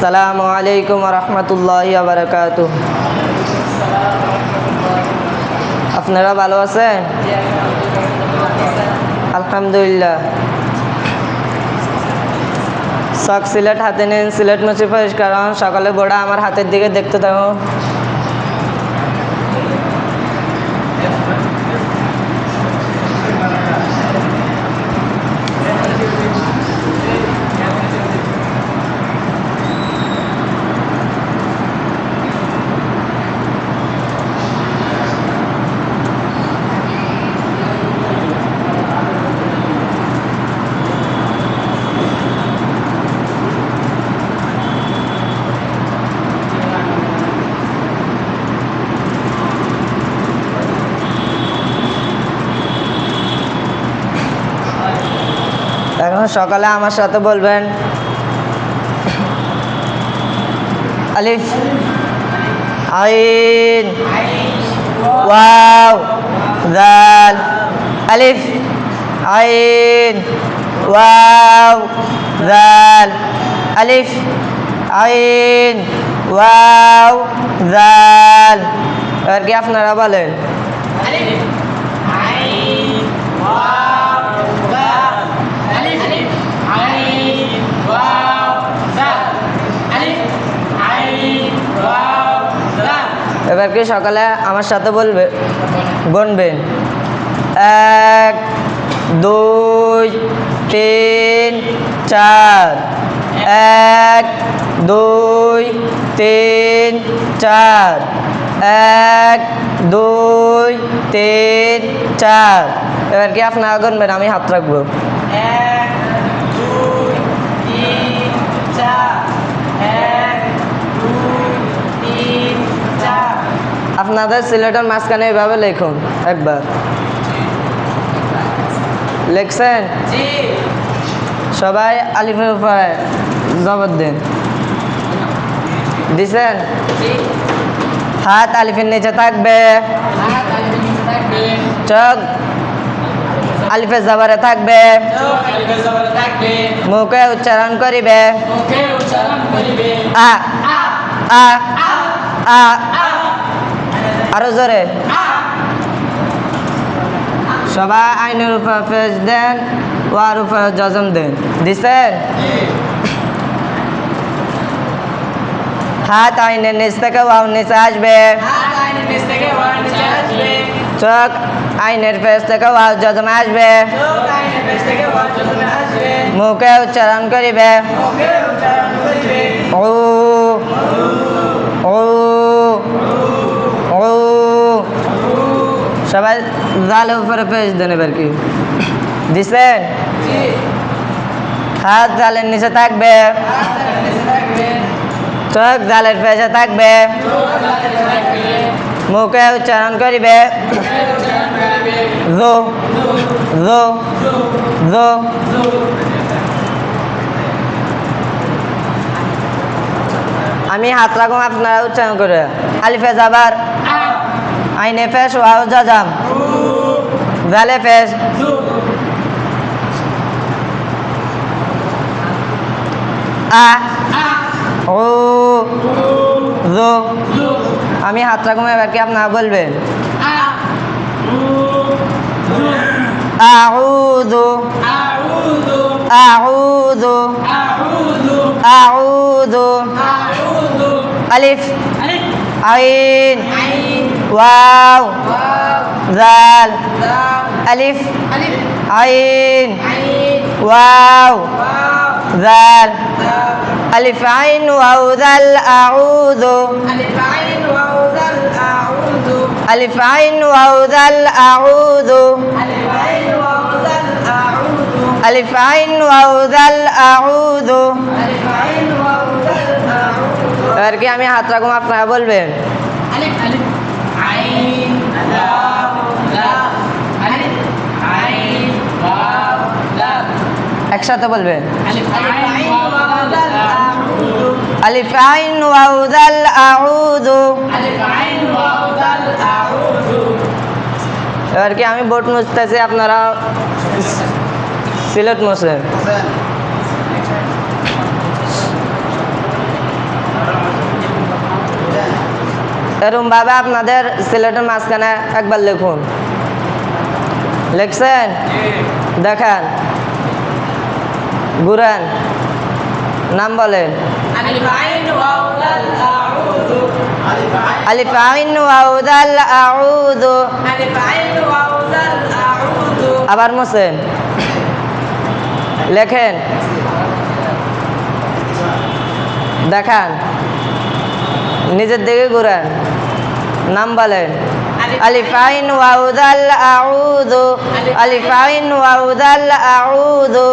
আসসালামু আলাইকুম ওয়া রাহমাতুল্লাহি ওয়া বারাকাতুহু। আপনারা ভালো আছেন? আলহামদুলিল্লাহ। চক সিলেট হাতে নিন, সিলেট মুছে পরিষ্কার হন। সকালে বড়া আমার হাতের দিকে দেখতে থাকুন। এখন সকালে আমার সাথে বলবেন আলিফ আইন ওয়াও দাল। আলিফ আইন ওয়াও দাল। আলিফ আইন ওয়াও দাল। আর কি আপনারা বলেন আলিফ আইন ওয়াও দাল। আলিফ আইন ওয়াও দাল। আলিফ আইন ওয়াও দাল। এবার কি সকালে আমার সাথে গুনবেন 1 2 3 4। 1 2 3 4। 1 2 3 4। এবার কি আপনারা গুনবেন, আমি হাত রাখবো। 1 2 3 4। 1 2 3 4। আপনাদের সিলেটের মাঝখানে এভাবে লিখুন একবার। লিখছেন? জি। সবাই আলিফের উপরে জবর দেন। দিছেন? জি। হাত আলিফের নিচে থাকবে, হাত আলিফের নিচে থাকবে, চোখ আলিফের জবরে থাকবে, চোখ আলিফের জবরে থাকবে, মুখে উচ্চারণ করিবে মুখে উচ্চারণ করিবে আ আ আ আ আ। আ আরো জোরে। আ। সবাই আইনের উপর পেশ দেন, ওয়ার উপর জজম দেন। দিছেন? হাত আইনের নিচ থেকে ওয়াও নিচে আসবে, হাত আইনের নিচ থেকে ওয়াও নিচে আসবে, চোখ আইনের পেশ থেকে ওয়াও জজম আসবে, চোখ আইনের পেশ থেকে ওয়াও জজমে আসবে, মুখে উচ্চারণ করিবে মুখে উচ্চারণ করিবে ও ও ও। সবাই জালের উপরে পেশ দেন। এবার কি দিছেন? জি। হাত জালের নিচে থাকবে, হাত আইনের নিচে থাকবে, চোখ জালের পেশে থাকবে, চোখ আইনের নিচে থাকবে, মুখে উচ্চারণ করিবে মুখে উচ্চারণ করিবে জো জো জো। আমি হাত রাখুন, আপনারা উচ্চারণ করে। আলিফে যাবার আ আইনে ফেস ওয়াও জাজাম, জালে ফেস আ আ ও জো। আমি হাত রাখুন, এবার কি আপনারা বলবেন আ আউযু আউযু আউযু আউযু আউযু। আউযু। আলিফ আলিফ আইন আইন ওয়াও ওয়াও জাল। দাল। আলিফ আলিফ আইন আইন ওয়াও ওয়াও জাল। দাল। আলিফ আইন ওয়াও জাল আউযু। আলিফ আইন ওয়াও দাল আউযু। আলিফ আইন ওয়াও জাল আউযু। আলিফ আইন ওয়াও দাল আউযু। আলিফ আইন ওয়াও জাল আউযু। আলিফ আইন ওয়াও দাল আউযু। এবার কি আমি হাত রাখুন, আপনারা বলবেন আলিফ আলিফ আইন ওয়াও দাল। আলিফ আইন ওয়াও দাল। একসাথে বলবেন আলিফ আইন ওয়াও দাল আউযু। আলিফ আইন ওয়াও জাল আউযু। আলিফ আইন ওয়াও দাল আউযু। এবার কি আমি বোর্ড মুছতেছি, আপনারা সিলেট মোছেন। এরকম ভাবে আপনাদের সিলেটের মাঝখানে একবার লিখুন। লিখছেন? দেখেন, ঘুরেন, নাম বলেন। আলিফ আইন ওয়াও দাল আউযু আলিফ আইন ওয়াও দাল আউযু। আলিফ আইন ওয়াও দাল আউযু আবার মোছেন, লেখেন, দেখান, নিজের দিকে ঘুরেন, নাম বলেন। আলিফ আইন ওয়াও দাল আউযু। আলিফ আইন ওয়াও দাল আউযু।